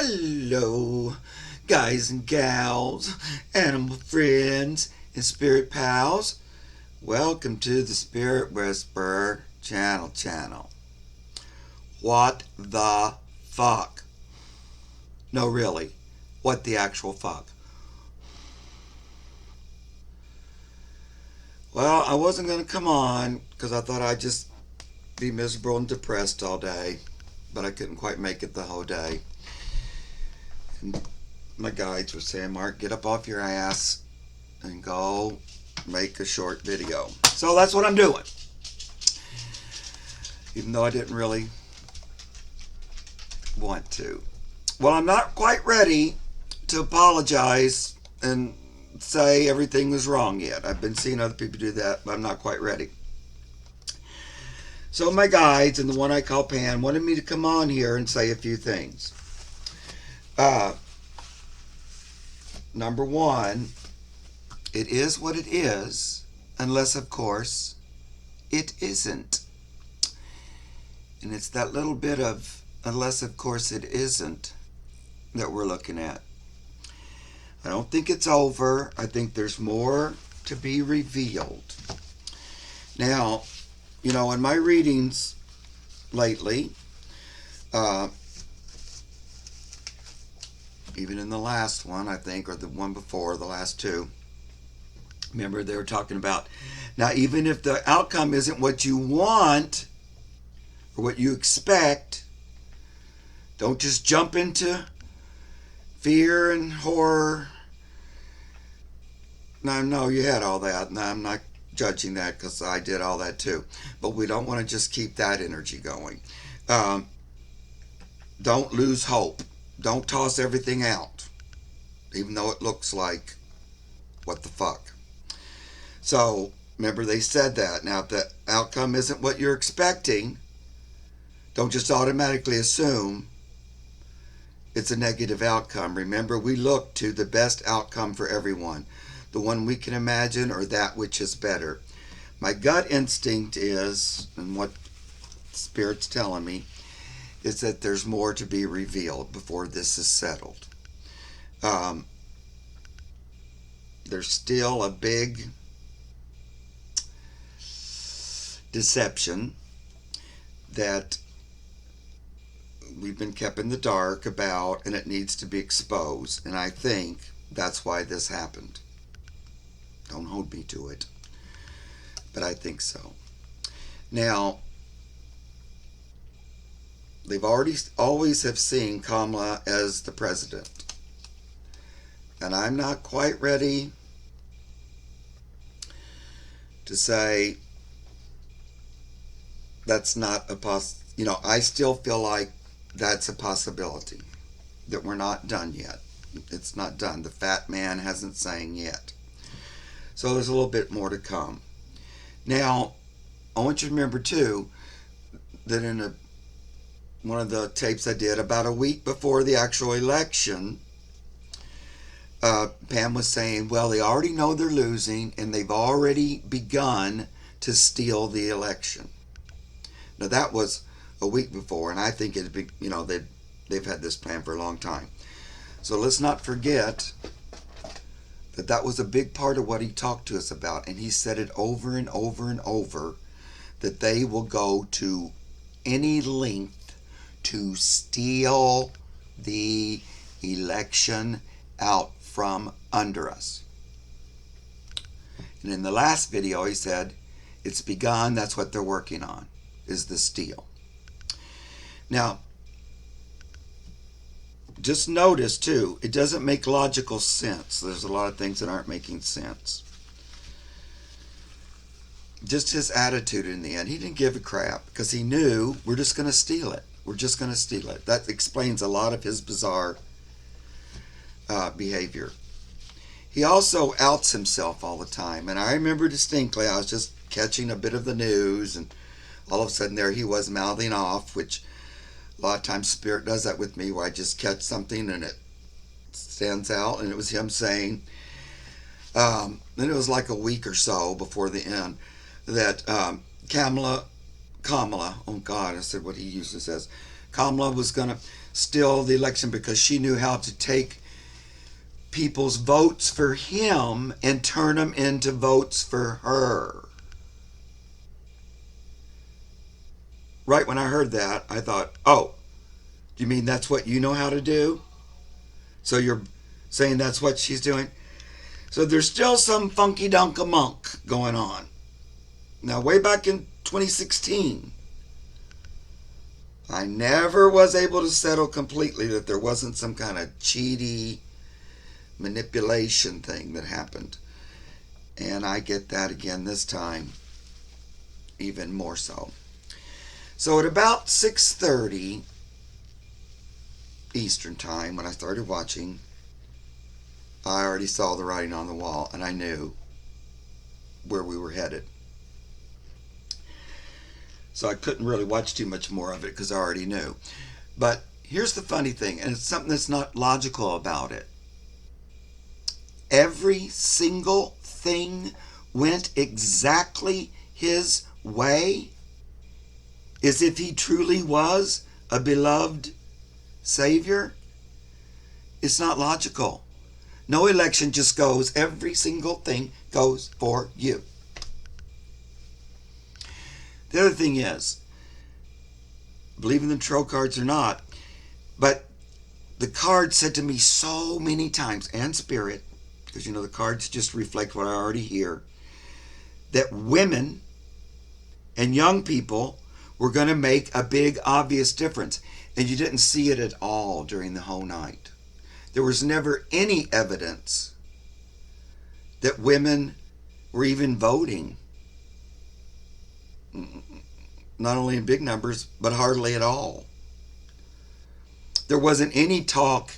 Hello, guys and gals, animal friends, and spirit pals. Welcome to the Spirit Whisperer channel. What the fuck? No, really. What the actual fuck? Well, I wasn't going to come on because I thought I'd just be miserable and depressed all day, but I couldn't quite make it the whole day. And my guides were saying, Mark, get up off your ass and go make a short video. So that's what I'm doing. Even though I didn't really want to. Well, I'm not quite ready to apologize and say everything was wrong yet. I've been seeing other people do that, but I'm not quite ready. So my guides and the one I call Pan wanted me to come on here and say a few things. Number one, it is what it is, unless, of course, it isn't. And it's that little bit of unless, of course, it isn't that we're looking at. I don't think it's over. I think there's more to be revealed. Now, in my readings lately, even in the last one, I think, or the one before, the last two, remember they were talking about, now even if the outcome isn't what you want or what you expect, don't just jump into fear and horror. Now, no, you had all that. Now, I'm not judging that because I did all that too. But we don't want to just keep that energy going. Don't lose hope. Don't toss everything out, even though it looks like, what the fuck? So, remember they said that. Now, if the outcome isn't what you're expecting, don't just automatically assume it's a negative outcome. Remember, we look to the best outcome for everyone, the one we can imagine or that which is better. My gut instinct is, and what Spirit's telling me, is that there's more to be revealed before this is settled. There's still a big deception that we've been kept in the dark about, and it needs to be exposed. And I think that's why this happened. Don't hold me to it, but I think so. Now, they've always have seen Kamala as the president. And I'm not quite ready to say that's not a I still feel like that's a possibility, that we're not done yet. It's not done. The fat man hasn't sang yet. So there's a little bit more to come. Now, I want you to remember too that in one of the tapes I did about a week before the actual election, Pam was saying, well, they already know they're losing and they've already begun to steal the election. Now that was a week before, and I think it'd be, they've had this plan for a long time. So let's not forget that was a big part of what he talked to us about, and he said it over and over and over, that they will go to any length to steal the election out from under us. And in the last video, he said, it's begun, that's what they're working on, is the steal. Now, just notice too, it doesn't make logical sense. There's a lot of things that aren't making sense. Just his attitude in the end, he didn't give a crap because he knew we're just going to steal it. We're just going to steal it. That explains a lot of his bizarre behavior. He also outs himself all the time. And I remember distinctly, I was just catching a bit of the news, and all of a sudden there he was mouthing off, which a lot of times Spirit does that with me, where I just catch something and it stands out. And it was him saying, then it was like a week or so before the end, that Kamala Kamala, oh God, I said what he usually says. Kamala was going to steal the election because she knew how to take people's votes for him and turn them into votes for her. Right when I heard that, I thought, oh, you mean that's what you know how to do? So you're saying that's what she's doing? So there's still some funky dunk monk going on. Now, way back in 2016, I never was able to settle completely that there wasn't some kind of cheaty manipulation thing that happened. And I get that again this time, even more so. So at about 6:30 Eastern time, when I started watching, I already saw the writing on the wall, and I knew where we were headed. So I couldn't really watch too much more of it because I already knew. But here's the funny thing, and it's something that's not logical about it. Every single thing went exactly his way, as if he truly was a beloved Savior. It's not logical. No election just goes, every single thing goes for you. The other thing is, believe in the tarot cards or not, but the cards said to me so many times, and spirit, because the cards just reflect what I already hear, that women and young people were going to make a big obvious difference. And you didn't see it at all during the whole night. There was never any evidence that women were even voting. Not only in big numbers, but hardly at all. There wasn't any talk.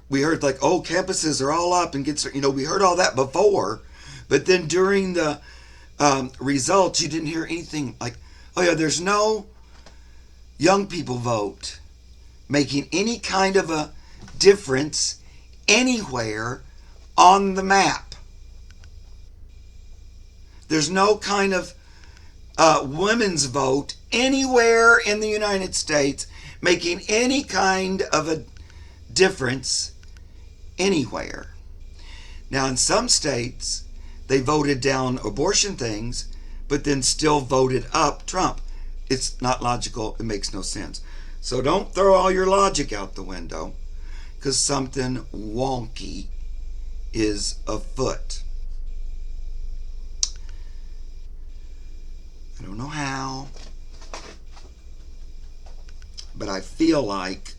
We heard like, oh, campuses are all up and we heard all that before. But then during the results, you didn't hear anything like, oh yeah, there's no young people vote making any kind of a difference anywhere on the map. There's no kind of women's vote anywhere in the United States making any kind of a difference anywhere. Now, in some states, they voted down abortion things, but then still voted up Trump. It's not logical. It makes no sense. So don't throw all your logic out the window, because something wonky is afoot. I don't know how, but I feel like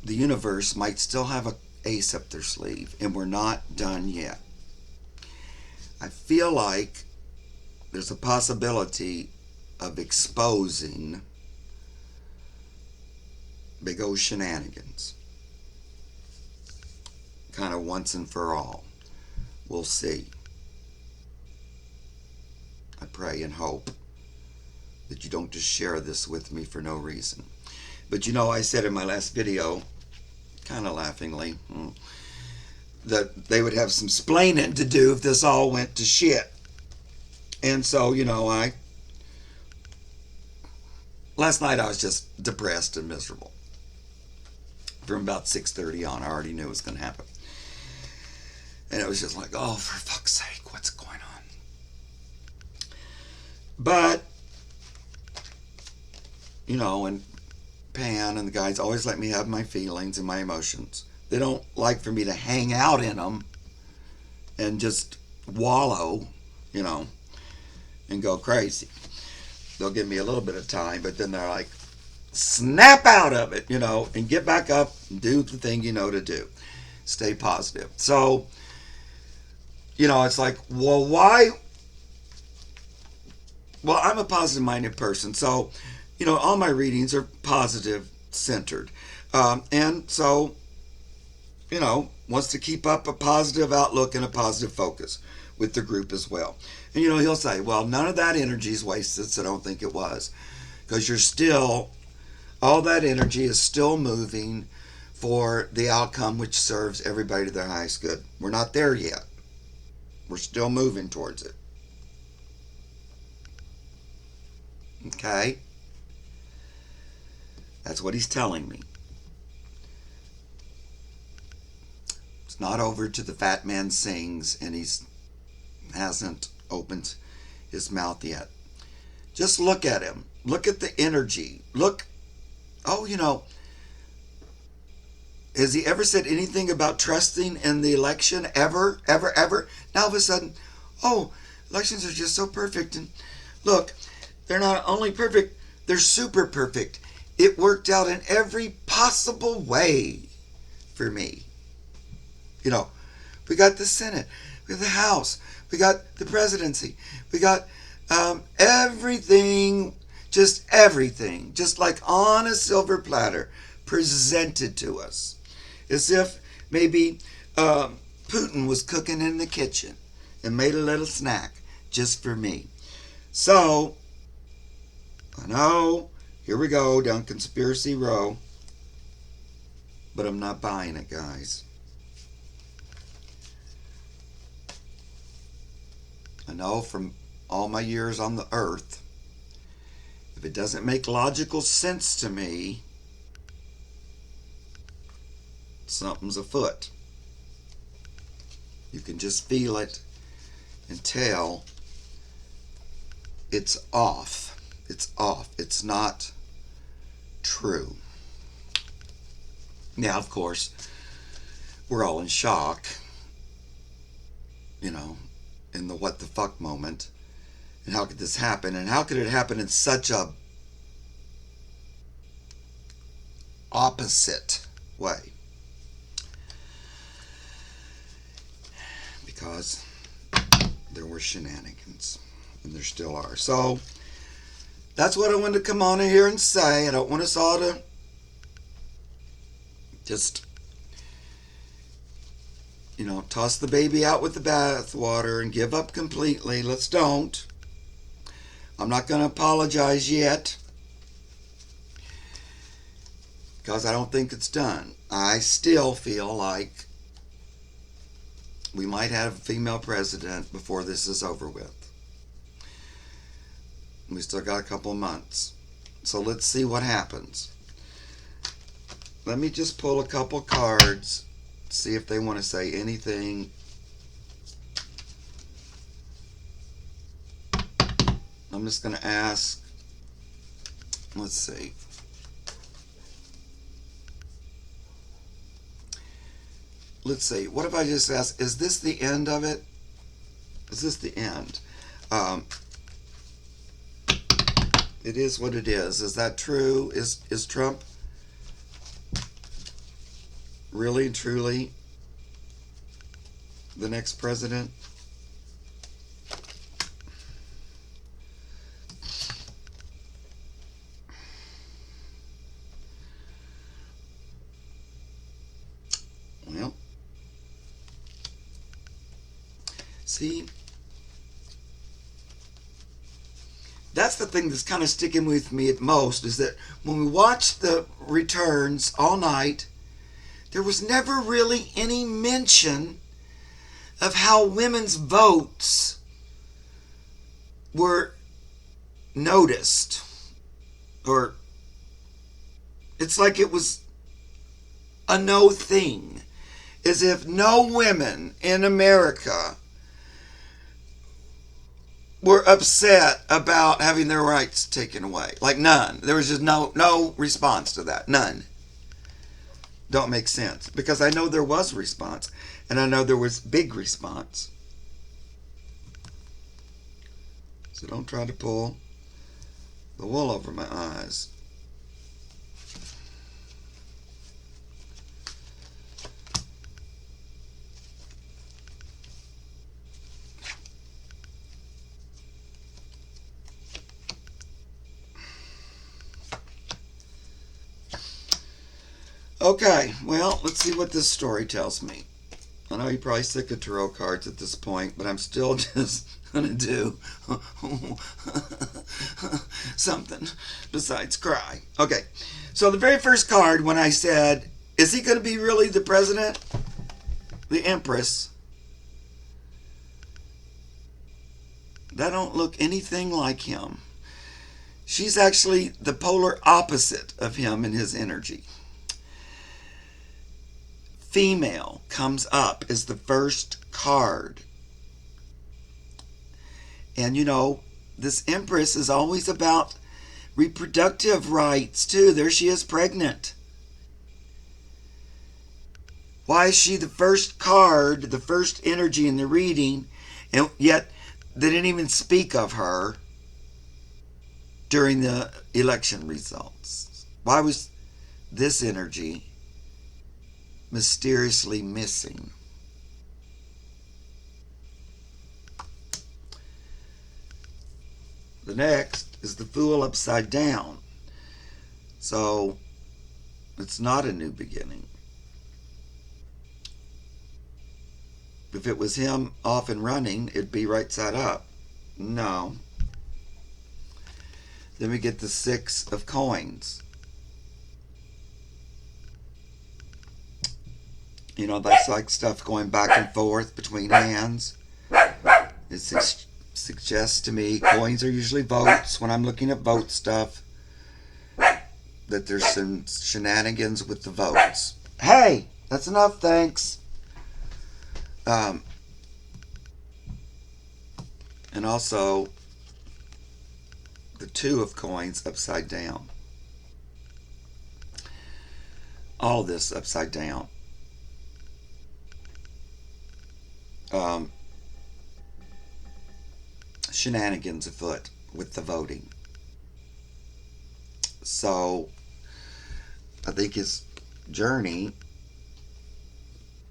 the universe might still have an ace up their sleeve, and we're not done yet. I feel like there's a possibility of exposing big old shenanigans, kind of once and for all. We'll see. I pray and hope that you don't just share this with me for no reason. But I said in my last video, kind of laughingly, that they would have some splaining to do if this all went to shit. And so, last night I was just depressed and miserable. From about 6:30 on, I already knew it was going to happen. And it was just like, oh, for fuck's sake, what's going on? But, and Pan and the guys always let me have my feelings and my emotions. They don't like for me to hang out in them and just wallow, and go crazy. They'll give me a little bit of time, but then they're like, snap out of it, and get back up and do the thing you know to do. Stay positive. So, it's like, well, why? Well, I'm a positive-minded person, so, all my readings are positive-centered. And so, wants to keep up a positive outlook and a positive focus with the group as well. And, he'll say, well, none of that energy is wasted, so don't think it was. Because all that energy is still moving for the outcome which serves everybody to their highest good. We're not there yet. We're still moving towards it. Okay? That's what he's telling me. It's not over till the fat man sings, and hasn't opened his mouth yet. Just look at him. Look at the energy. Look. Oh, has he ever said anything about trusting in the election? Ever? Ever? Ever? Now all of a sudden, oh, elections are just so perfect. And look, they're not only perfect, they're super perfect. It worked out in every possible way for me. We got the Senate, we got the House, we got the presidency, we got everything, just like on a silver platter, presented to us. As if maybe Putin was cooking in the kitchen and made a little snack just for me. So, I know, here we go down conspiracy row, but I'm not buying it, guys. I know from all my years on the earth, if it doesn't make logical sense to me, something's afoot. You can just feel it and tell it's off. It's off. It's not true. Now, of course, we're all in shock, in the what the fuck moment. And how could this happen? And how could it happen in such a opposite way? Because there were shenanigans, and there still are. So that's what I wanted to come on in here and say. I don't want us all to just toss the baby out with the bathwater and give up completely. Let's don't. I'm not going to apologize yet, because I don't think it's done. I still feel like we might have a female president before this is over with. We still got a couple of months. So let's see what happens. Let me just pull a couple cards, see if they want to say anything. I'm just going to ask, let's see. Let's see, what if I just ask, is this the end of it? Is this the end? It is what it is. Is that true? Is Trump really and truly the next president? Well, see, that's the thing that's kind of sticking with me at most, is that when we watched the returns all night, there was never really any mention of how women's votes were noticed. Or it's like it was a no thing. As if no women in America were upset about having their rights taken away. Like none. There was just no response to that. None. Don't make sense. Because I know there was a response. And I know there was big response. So don't try to pull the wool over my eyes. Okay, well, let's see what this story tells me. I know you're probably sick of tarot cards at this point, but I'm still just going to do something besides cry. Okay, so the very first card, when I said, is he going to be really the president? The Empress. that don't look anything like him. She's actually the polar opposite of him in his energy. Female comes up as the first card. And this Empress is always about reproductive rights too. There she is, pregnant. Why is she the first card, the first energy in the reading, and yet they didn't even speak of her during the election results? Why was this energy mysteriously missing? The next is the Fool upside down. So it's not a new beginning. If it was him off and running, it'd be right side up. No. Then we get the Six of Coins. That's like stuff going back and forth between hands. It suggests to me coins are usually votes. When I'm looking at vote stuff, that there's some shenanigans with the votes. Hey, that's enough, thanks. And also the Two of Coins upside down. All this upside down. Shenanigans afoot with the voting. So I think his journey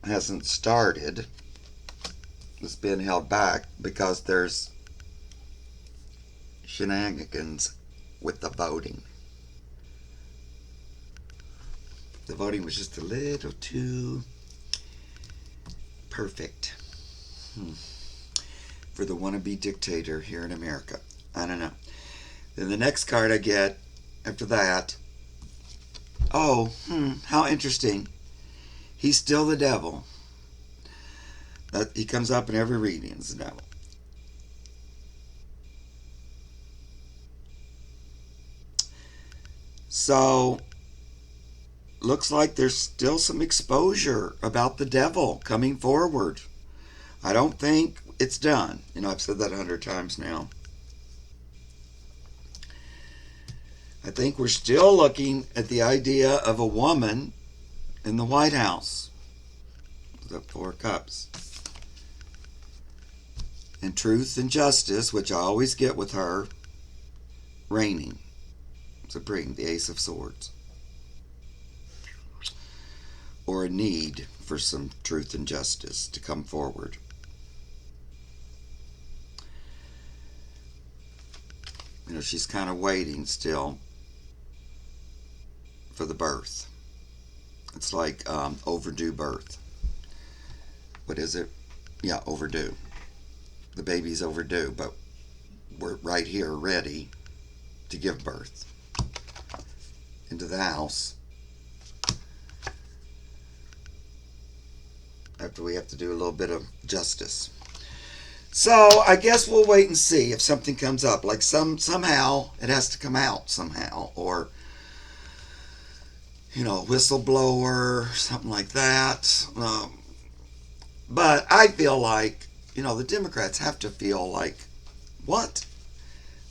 hasn't started. It's been held back because there's shenanigans with the voting. The voting was just a little too perfect for the wannabe dictator here in America. I don't know. Then the next card I get after that, how interesting. He's still the devil. He comes up in every reading as the devil. So, looks like there's still some exposure about the devil coming forward. I don't think it's done. I've said that 100 times now. I think we're still looking at the idea of a woman in the White House. The Four of Cups. And truth and justice, which I always get with her, reigning supreme, the Ace of Swords. Or a need for some truth and justice to come forward. She's kind of waiting still for the birth. It's like overdue birth. What is it? Yeah, overdue. The baby's overdue, but we're right here ready to give birth into the house. After we have to do a little bit of justice. So I guess we'll wait and see if something comes up. Like somehow it has to come out somehow, or whistleblower, something like that. But I feel like the Democrats have to feel like, what?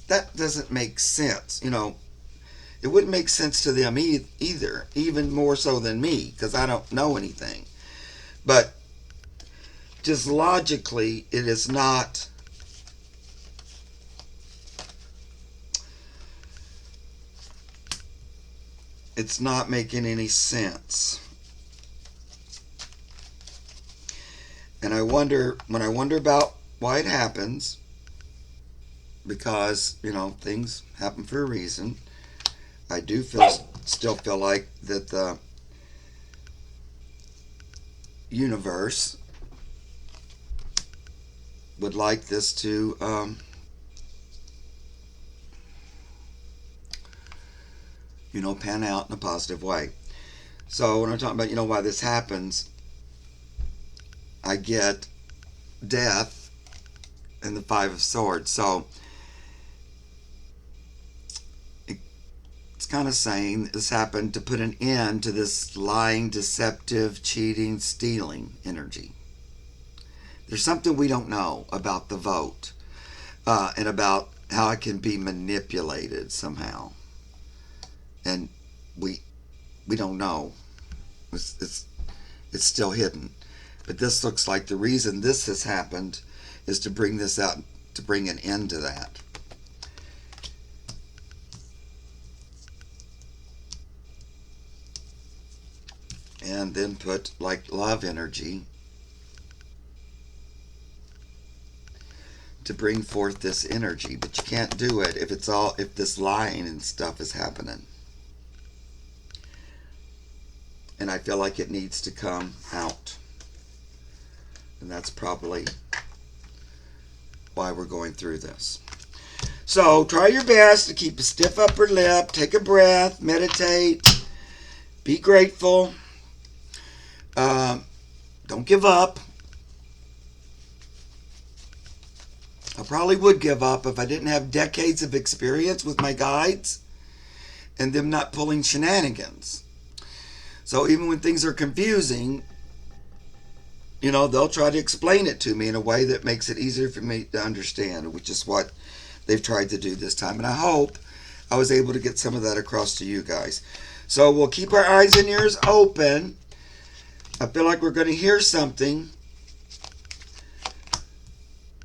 That doesn't make sense. It wouldn't make sense to them either, even more so than me, because I don't know anything. But just logically, it is not. It's not making any sense. And when I wonder about why it happens, because, things happen for a reason, I do still feel like that the universe would like this to pan out in a positive way. So when I'm talking about why this happens, I get death and the Five of Swords. So it's kind of saying this happened to put an end to this lying, deceptive, cheating, stealing energy. There's something we don't know about the vote, and about how it can be manipulated somehow, and we don't know. It's still hidden. But this looks like the reason this has happened is to bring this out, to bring an end to that. And then put like love energy to bring forth this energy. But you can't do it if this lying and stuff is happening. And I feel like it needs to come out. And that's probably why we're going through this. So try your best to keep a stiff upper lip. Take a breath. Meditate. Be grateful. Don't give up. I probably would give up if I didn't have decades of experience with my guides and them not pulling shenanigans. So even when things are confusing, they'll try to explain it to me in a way that makes it easier for me to understand, which is what they've tried to do this time. And I hope I was able to get some of that across to you guys. So we'll keep our eyes and ears open. I feel like we're going to hear something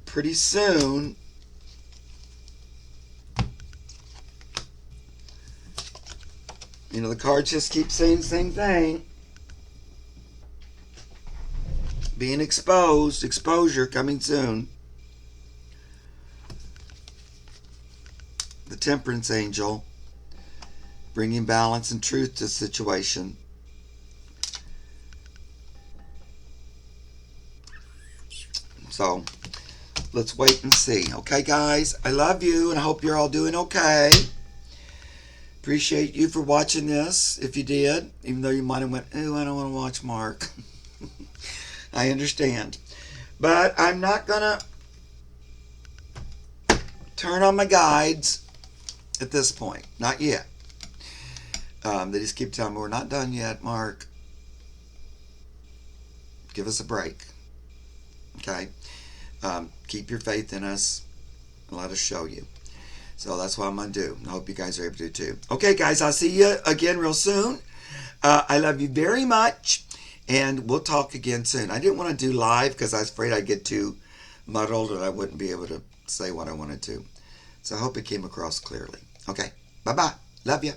pretty soon. The cards just keep saying the same thing. Being exposed, exposure coming soon. The Temperance Angel, bringing balance and truth to the situation. So, let's wait and see. Okay, guys? I love you and I hope you're all doing okay. Appreciate you for watching this, if you did. Even though you might have went, ooh, I don't want to watch Mark. I understand. But I'm not going to turn on my guides at this point. Not yet. They just keep telling me, we're not done yet, Mark. Give us a break. Okay? Keep your faith in us and let us show you. So that's what I'm going to do. I hope you guys are able to do too. Okay, guys, I'll see you again real soon. I love you very much, and we'll talk again soon. I didn't want to do live because I was afraid I'd get too muddled and I wouldn't be able to say what I wanted to. So I hope it came across clearly. Okay, bye-bye. Love you.